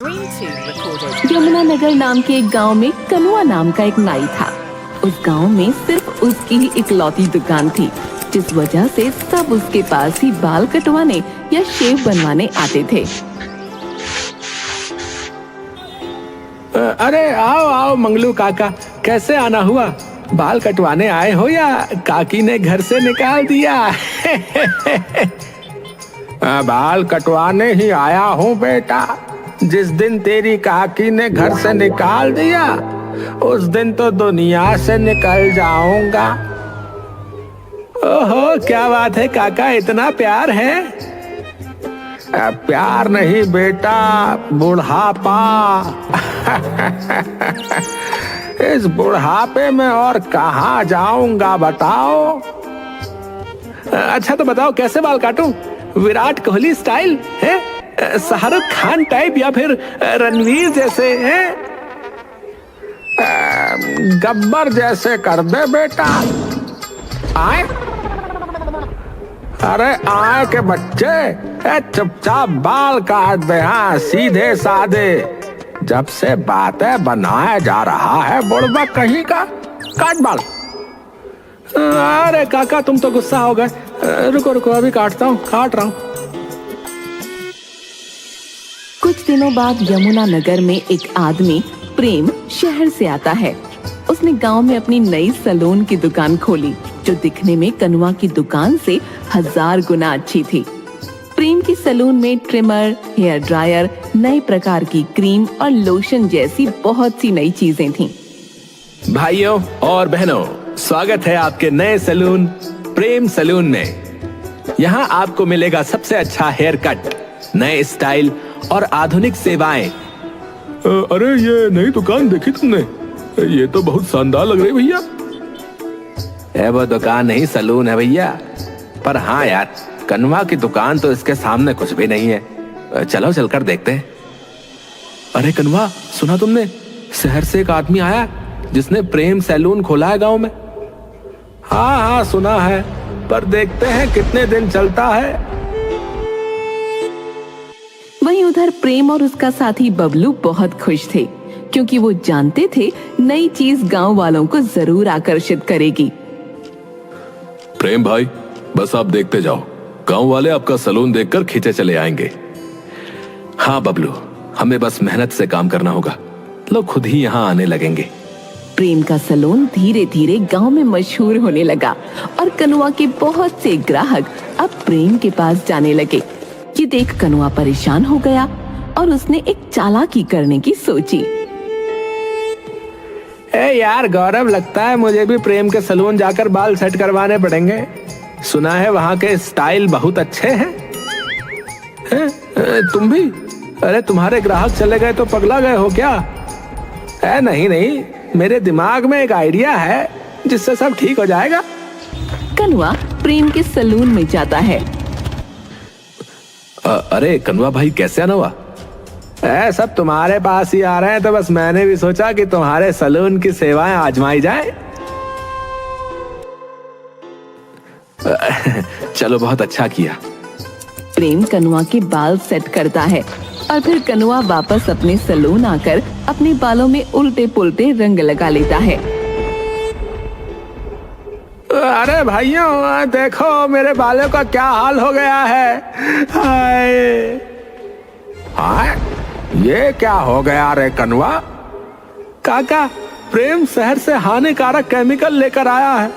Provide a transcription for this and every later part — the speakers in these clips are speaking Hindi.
यमुनानगर नाम के एक गांव में कनुआ नाम का एक नाई था। उस गांव में सिर्फ उसकी ही इकलौती दुकान थी, जिस वजह से सब उसके पास ही बाल कटवाने या शेव बनवाने आते थे। अरे आओ आओ मंगलू काका, कैसे आना हुआ? बाल कटवाने आए हो या काकी ने घर से निकाल दिया? बाल कटवाने ही आया हूँ बेटा। जिस दिन तेरी काकी ने घर से निकाल दिया उस दिन तो दुनिया से निकल जाऊंगा। ओहो, क्या बात है काका, इतना प्यार है? प्यार नहीं बेटा, बुढ़ापा। इस बुढ़ापे में और कहाँ जाऊंगा बताओ? अच्छा तो बताओ कैसे बाल काटूं? विराट कोहली स्टाइल है, शाहरुख खान टाइप, या फिर रणवीर जैसे हैं? गब्बर जैसे कर दे बेटा। आए अरे आए के बच्चे, चुपचाप बाल काट दे। हाँ, सीधे साधे। जब से बातें बनाया जा रहा है बुढ़बा कहीं का, काट बाल। अरे काका तुम तो गुस्सा हो गए। रुको रुको, अभी काट रहा हूँ। कुछ दिनों बाद यमुनानगर में एक आदमी प्रेम शहर से आता है। उसने गांव में अपनी नई सैलून की दुकान खोली, जो दिखने में कनुआ की दुकान से 1000 गुना अच्छी थी। प्रेम की सैलून में ट्रिमर, हेयर ड्रायर, नए प्रकार की क्रीम और लोशन जैसी बहुत सी नई चीजें थीं। भाइयों और बहनों, स्वागत है आपके नए सैलून प्रेम सैलून में। यहाँ आपको मिलेगा सबसे अच्छा हेयर कट, नए स्टाइल और आधुनिक सेवाएं। अरे ये नई दुकान देखी तुमने? ये तो बहुत शानदार लग रही भैया। वो दुकान नहीं, सैलून है भैया। पर हाँ यार, कनुआ की दुकान तो इसके सामने कुछ भी नहीं है। चलो चलकर देखते हैं। अरे कनुआ, सुना तुमने? शहर से एक आदमी आया जिसने प्रेम सैलून खोला है गांव में। हाँ सुना है, पर देखते हैं कितने दिन चलता है। वहीं उधर प्रेम और उसका साथी बबलू बहुत खुश थे, क्योंकि वो जानते थे नई चीज गांव वालों को जरूर आकर्षित करेगी। प्रेम भाई, बस आप देखते जाओ, गांव वाले आपका सैलून देखकर खींचे चले आएंगे। हाँ बबलू, हमें बस मेहनत से काम करना होगा, लोग खुद ही यहाँ आने लगेंगे। प्रेम का सैलून धीरे धीरे गांव में मशहूर होने लगा और कनुआ के बहुत से ग्राहक अब प्रेम के पास जाने लगे। ये देख कनुआ परेशान हो गया और उसने एक चालाकी करने की सोची। यार गौरव, लगता है मुझे भी प्रेम के सैलून जाकर बाल सेट करवाने पड़ेंगे। सुना है वहाँ के स्टाइल बहुत अच्छे हैं। तुम भी? अरे तुम्हारे ग्राहक चले गए तो पगला गए हो क्या? नहीं, मेरे दिमाग में एक आइडिया है जिससे सब ठीक हो जाएगा। कनुआ प्रेम के सैलून में जाता है। अरे कनुआ भाई, कैसे आना हुआ? सब तुम्हारे पास ही आ रहे हैं, तो बस मैंने भी सोचा कि तुम्हारे सैलून की सेवाएं आजमाई जाए। चलो, बहुत अच्छा किया। प्रेम कनुआ के बाल सेट करता है और फिर कनुआ वापस अपने सैलून आकर अपने बालों में उल्टे पुल्टे रंग लगा लेता है। अरे भाइयों, देखो मेरे बालों का क्या हाल हो गया है। हाय, ये क्या हो गया रे कनुआ? काका, प्रेम शहर से हानिकारक केमिकल लेकर आया है,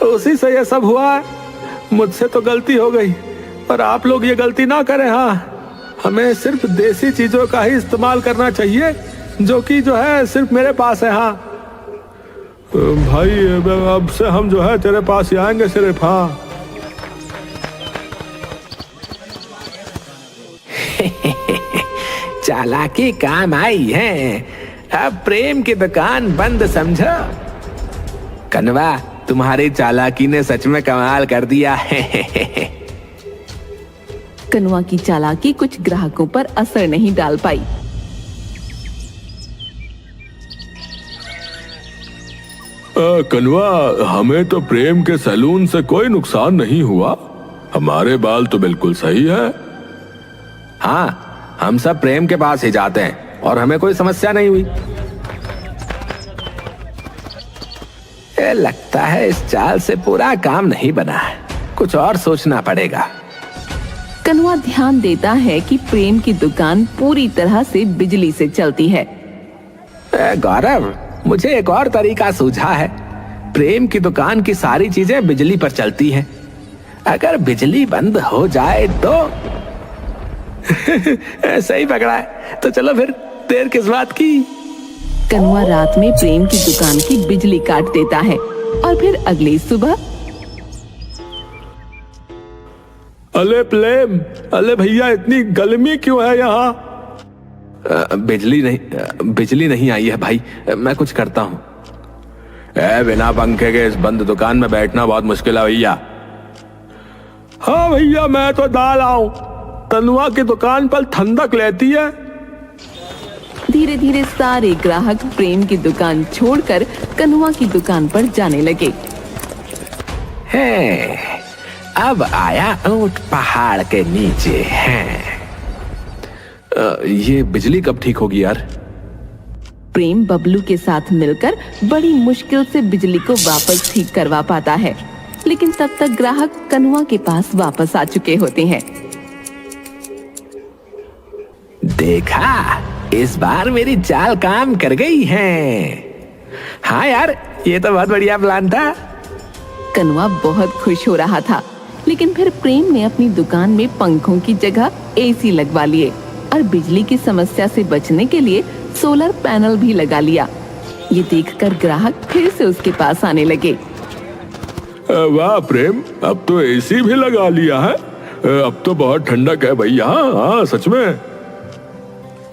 उसी से ये सब हुआ है। मुझसे तो गलती हो गई, पर आप लोग ये गलती ना करें। हाँ, हमें सिर्फ देसी चीजों का ही इस्तेमाल करना चाहिए, जो है सिर्फ मेरे पास है। हाँ भाई, अब से हम जो है तेरे पास ही आएंगे सिर्फ। हाँ चालाकी काम आई है। अब प्रेम की दुकान बंद समझो। कनुआ, तुम्हारी चालाकी ने सच में कमाल कर दिया है। कनुआ की चालाकी कुछ ग्राहकों पर असर नहीं डाल पाई। कनुआ, हमें तो प्रेम के सैलून से कोई नुकसान नहीं हुआ, हमारे बाल तो बिल्कुल सही है। हाँ, हम सब प्रेम के पास ही जाते हैं और हमें कोई समस्या नहीं हुई। लगता है इस चाल से पूरा काम नहीं बना है, कुछ और सोचना पड़ेगा। कनुआ ध्यान देता है कि प्रेम की दुकान पूरी तरह से बिजली से चलती है। गौरव, मुझे एक और तरीका सूझा है। प्रेम की दुकान की सारी चीजें बिजली पर चलती हैं। अगर बिजली बंद हो जाए तो सही पकड़ा है। तो चलो फिर, देर किस बात की। कनुआ रात में प्रेम की दुकान की बिजली काट देता है और फिर अगली सुबह, अले प्रेम, अले भैया, इतनी गर्मी क्यों है यहाँ? बिजली नहीं आई है भाई, मैं कुछ करता हूँ। बिना पंखे के इस बंद दुकान में बैठना बहुत मुश्किल है भैया। हाँ भैया, मैं तो दाल आऊं। कनुआ की दुकान पर ठंडक लेती है। धीरे धीरे सारे ग्राहक प्रेम की दुकान छोड़कर कनुआ की दुकान पर जाने लगे। है, अब आया ऊंट पहाड़ के नीचे है। ये बिजली कब ठीक होगी यार? प्रेम बबलू के साथ मिलकर बड़ी मुश्किल से बिजली को वापस ठीक करवा पाता है, लेकिन तब तक ग्राहक कनुआ के पास वापस आ चुके होते हैं। देखा, इस बार मेरी चाल काम कर गई है। हाँ यार, ये तो बहुत बढ़िया प्लान था। कनुआ बहुत खुश हो रहा था, लेकिन फिर प्रेम ने अपनी दुकान में पंखों की जगह एसी लगवा लिए और बिजली की समस्या से बचने के लिए सोलर पैनल भी लगा लिया। ये देखकर ग्राहक फिर से उसके पास आने लगे। वाह प्रेम, अब तो एसी भी लगा लिया है। अब तो बहुत ठंडक है भैया। हाँ सच में।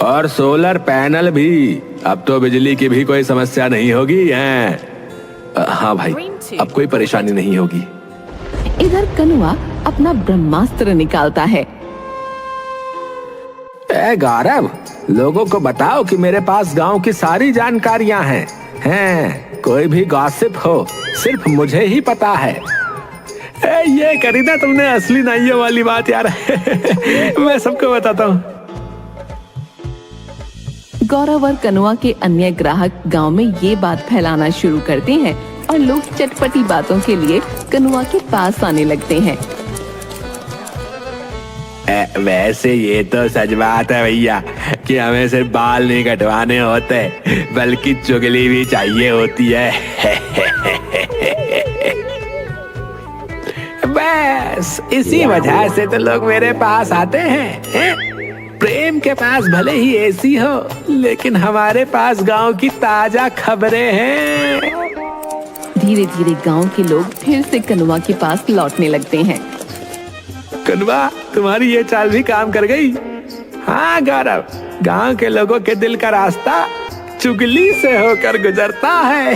और सोलर पैनल भी, अब तो बिजली की भी कोई समस्या नहीं होगी है। हाँ भाई, अब कोई परेशानी नहीं होगी। इधर कनुआ अपना ब्रह्मास्त्र निकालता है। गौरव, लोगों को बताओ कि मेरे पास गांव की सारी जानकारियां हैं। कोई भी गॉसिप हो, सिर्फ मुझे ही पता है। ये करी ना तुमने असली नाइयों वाली बात यार। मैं सबको बताता हूँ। गौरव और कनुआ के अन्य ग्राहक गांव में ये बात फैलाना शुरू करते हैं और लोग चटपटी बातों के लिए कनुआ के पास आने लगते हैं। वैसे ये तो सच बात है भैया कि हमें सिर्फ बाल नहीं कटवाने होते, बल्कि चुगली भी चाहिए होती है। बस इसी वजह से तो लोग मेरे पास आते हैं। प्रेम के पास भले ही एसी हो, लेकिन हमारे पास गांव की ताजा खबरें हैं। धीरे धीरे गांव के लोग फिर से कनुआ के पास लौटने लगते हैं। कनुआ, तुम्हारी ये चाल भी काम कर गई। हाँ गौरव, गांव के लोगों के दिल का रास्ता चुगली से होकर गुजरता है।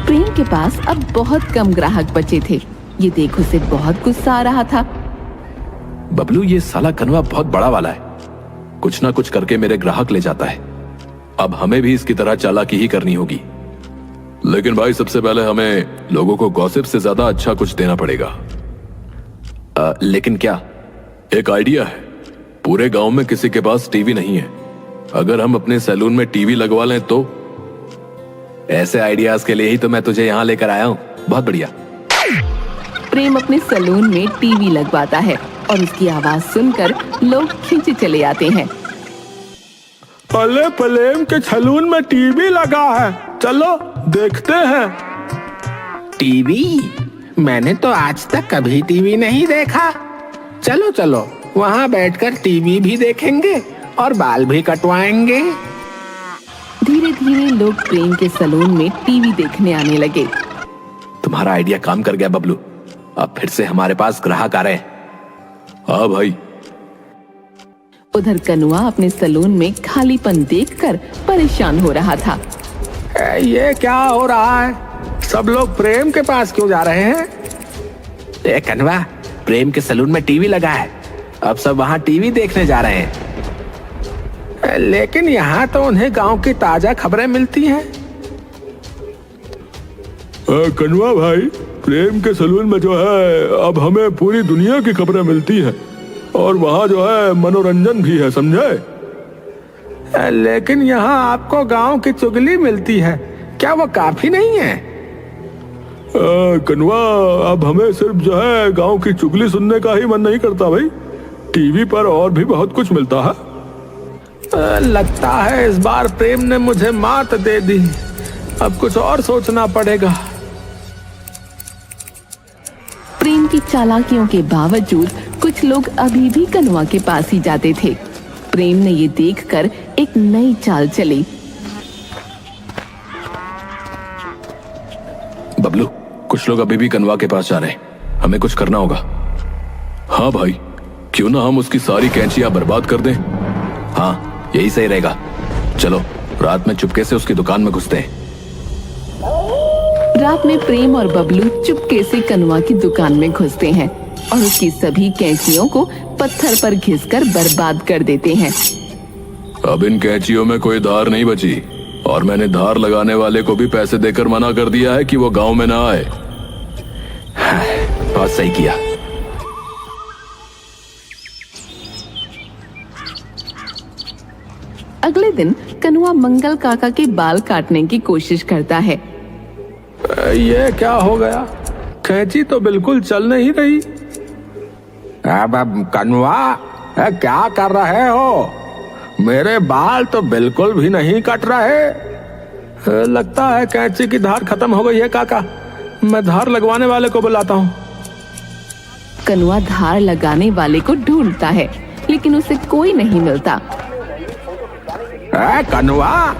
प्रेम के पास अब बहुत कम ग्राहक बचे थे। ये देख उसे बहुत गुस्सा आ रहा था। बबलू, ये साला कनुआ बहुत बड़ा वाला है। कुछ ना कुछ करके मेरे ग्राहक ले जाता है। अब हमें भी इसकी तरह चालाकी ही करनी होगी। लेकिन भाई, सबसे पहले हमें लोगों को गॉसिप से ज्यादा अच्छा कुछ देना पड़ेगा। लेकिन क्या? एक आइडिया है। पूरे गांव में किसी के पास टीवी नहीं है। अगर हम अपने सैलून में टीवी लगवा लें तो? ऐसे आइडियाज के लिए ही तो मैं तुझे यहाँ लेकर आया हूँ। बहुत बढ़िया। प्रेम अपने सैलून में टीवी लगवाता है और उसकी आवाज सुनकर लोग खींचे चले आते हैं। अले प्रेम के सैलून में टीवी लगा है, चलो देखते हैं। टीवी? मैंने तो आज तक कभी टीवी नहीं देखा। चलो चलो, वहाँ बैठकर टीवी भी देखेंगे और बाल भी कटवाएंगे। धीरे धीरे लोग प्रेम के सैलून में टीवी देखने आने लगे। तुम्हारा आइडिया काम कर गया बबलू। अब फिर से हमारे पास ग्राहक आ रहे हैं। हाँ भाई। उधर कनुआ अपने सैलून में खालीपन देखकर परेशान हो रहा था। ये क्या हो रहा है? सब लोग प्रेम के पास क्यों जा रहे हैं? कनुआ, प्रेम के सैलून में टीवी लगा है, अब सब वहाँ टीवी देखने जा रहे हैं। लेकिन यहाँ तो उन्हें गांव की ताजा खबरें मिलती हैं। कनुआ भाई, प्रेम के सैलून में जो है, अब हमें पूरी दुनिया की खबरें मिलती हैं और वहाँ जो है मनोरंजन भी है, समझे? लेकिन यहाँ आपको गांव की चुगली मिलती है, क्या वो काफी नहीं है? कनवा, अब हमें सिर्फ जो है गांव की चुगली सुनने का ही मन नहीं करता भाई। टीवी पर और भी बहुत कुछ मिलता है। लगता है इस बार प्रेम ने मुझे मात दे दी। अब कुछ और सोचना पड़ेगा। प्रेम की चालाकियों के बावजूद कुछ लोग अभी भी कनुआ के पास ही जाते थे। प्रेम ने ये देखकर एक नई चाल चली। बबलू, कुछ लोग अभी भी कनवा के पास जा रहे हैं, हमें कुछ करना होगा। हाँ भाई, क्यों ना हम उसकी सारी कैंचियां बर्बाद कर दें। हाँ, यही सही रहेगा। चलो रात में चुपके से उसकी दुकान में घुसते हैं। रात में प्रेम और बबलू चुपके से कनुआ की दुकान में घुसते हैं और उसकी सभी कैंचियों को पत्थर पर घिसकर बर्बाद कर देते हैं। अब इन कैंचियों में कोई धार नहीं बची और मैंने धार लगाने वाले को भी पैसे देकर मना कर दिया है कि वो गांव में ना आए। बहुत सही किया। अगले दिन कनुआ मंगल काका के बाल काटने की कोशिश करता है। ये क्या हो गया? कैंची तो बिल्कुल चल नहीं रही। अब कनुआ, क्या कर रहे हो? मेरे बाल तो बिल्कुल भी नहीं कट रहे। लगता है कैंची की धार खत्म हो गई है काका। मैं धार लगवाने वाले को बुलाता हूँ। कनुआ धार लगाने वाले को ढूंढता है, लेकिन उसे कोई नहीं मिलता। कनुआ,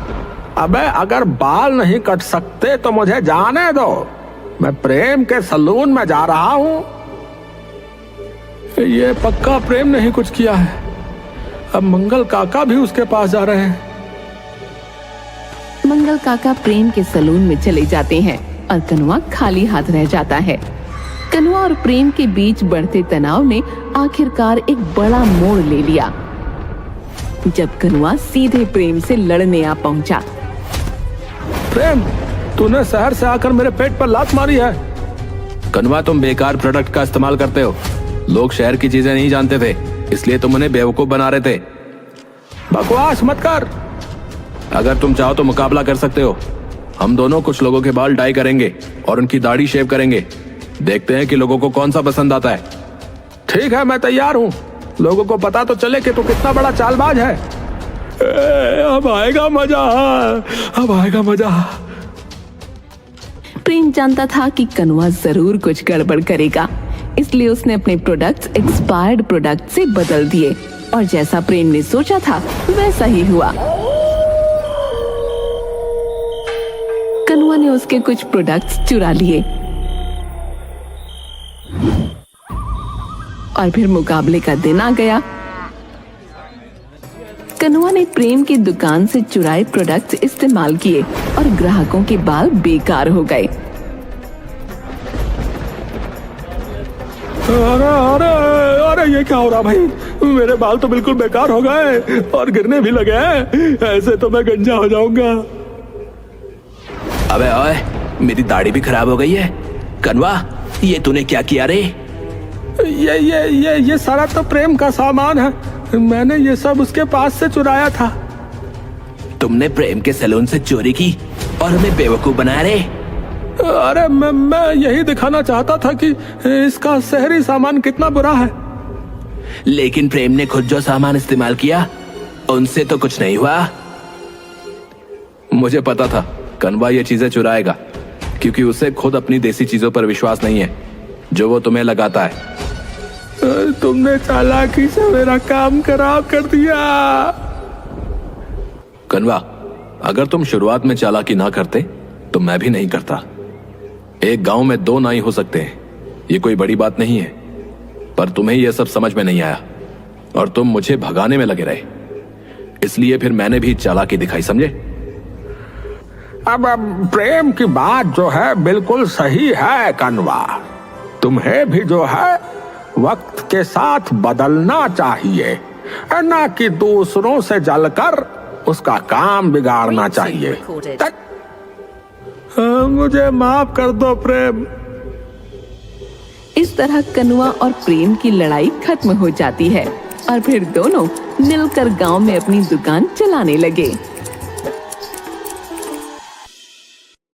अबे अगर बाल नहीं कट सकते तो मुझे जाने दो। मैं प्रेम के सलून में जा रहा हूँ। ये पक्का प्रेम ने ही कुछ किया है। अब मंगल काका भी उसके पास जा रहे हैं। मंगल काका प्रेम के सलून में चले जाते हैं और कनुआ खाली हाथ रह जाता है। कनुआ और प्रेम के बीच बढ़ते तनाव ने आखिरकार एक बड़ा मोड़ ले लिया जब कनुआ सीधे प्रेम से लड़ने आ पहुंचा। प्रेम, तूने शहर से आकर मेरे पेट पर लात मारी है। कनवा, तुम बेकार प्रोडक्ट का इस्तेमाल करते हो। लोग शहर की चीजें नहीं जानते थे, इसलिए तुम उन्हें बेवकूफ बना रहे थे। बकवास मत कर। अगर तुम चाहो तो मुकाबला कर सकते हो। हम दोनों कुछ लोगों के बाल डाई करेंगे और उनकी दाढ़ी शेव करेंगे। देखते हैं कि लोगों को कौन सा पसंद आता है। ठीक है, मैं तैयार हूँ। लोगों को पता तो चले कि तू कितना बड़ा चालबाज है। अब आएगा मजा, अब आएगा मजा। प्रेम जानता था कि कनुआ जरूर कुछ गड़बड़ करेगा, इसलिए उसने अपने प्रोडक्ट्स एक्सपायर्ड प्रोडक्ट से बदल दिए और जैसा प्रेम ने सोचा था वैसा ही हुआ। कनुआ ने उसके कुछ प्रोडक्ट्स चुरा लिए और फिर मुकाबले का दिन आ गया। कनुआ ने प्रेम की दुकान से चुराए प्रोडक्ट्स इस्तेमाल किए और ग्राहकों के बाल बेकार हो गए। अरे अरे अरे, ये क्या हो रहा भाई? मेरे बाल तो बिल्कुल बेकार हो गए और गिरने भी लगे हैं। ऐसे तो मैं गंजा हो जाऊंगा। अबे ओए, मेरी दाढ़ी भी खराब हो गई है। कनवा, ये तूने क्या किया रे? ये सारा तो प्रेम का सामान है। मैंने ये सब उसके पास से चुराया था। तुमने प्रेम के सैलून से चोरी की और हमें बेवकूफ बनाया रे? अरे मैं यही दिखाना चाहता था कि इसका शहरी सामान कितना बुरा है। लेकिन प्रेम ने खुद जो सामान इस्तेमाल किया उनसे तो कुछ नहीं हुआ। मुझे पता था कनवा ये चीजें चुराएगा, क्योंकि उसे खुद अपनी देसी चीजों पर विश्वास नहीं है जो वो तुम्हें लगाता है। तुमने चालाकी से मेरा काम खराब कर दिया। कनवा, अगर तुम शुरुआत में चालाकी ना करते तो मैं भी नहीं करता। एक गांव में 2 नाई हो सकते हैं, ये कोई बड़ी बात नहीं है, पर तुम्हें यह सब समझ में नहीं आया और तुम मुझे भगाने में लगे रहे। इसलिए फिर मैंने भी चालाकी दिखाई, समझे? अब प्रेम की बात जो है बिल्कुल सही है कनवा। तुम्हें भी जो है वक्त के साथ बदलना चाहिए, ना कि दूसरों से जलकर उसका काम बिगाड़ना चाहिए। मुझे माफ कर दो प्रेम। इस तरह कनुआ और प्रेम की लड़ाई खत्म हो जाती है और फिर दोनों मिलकर गांव में अपनी दुकान चलाने लगे।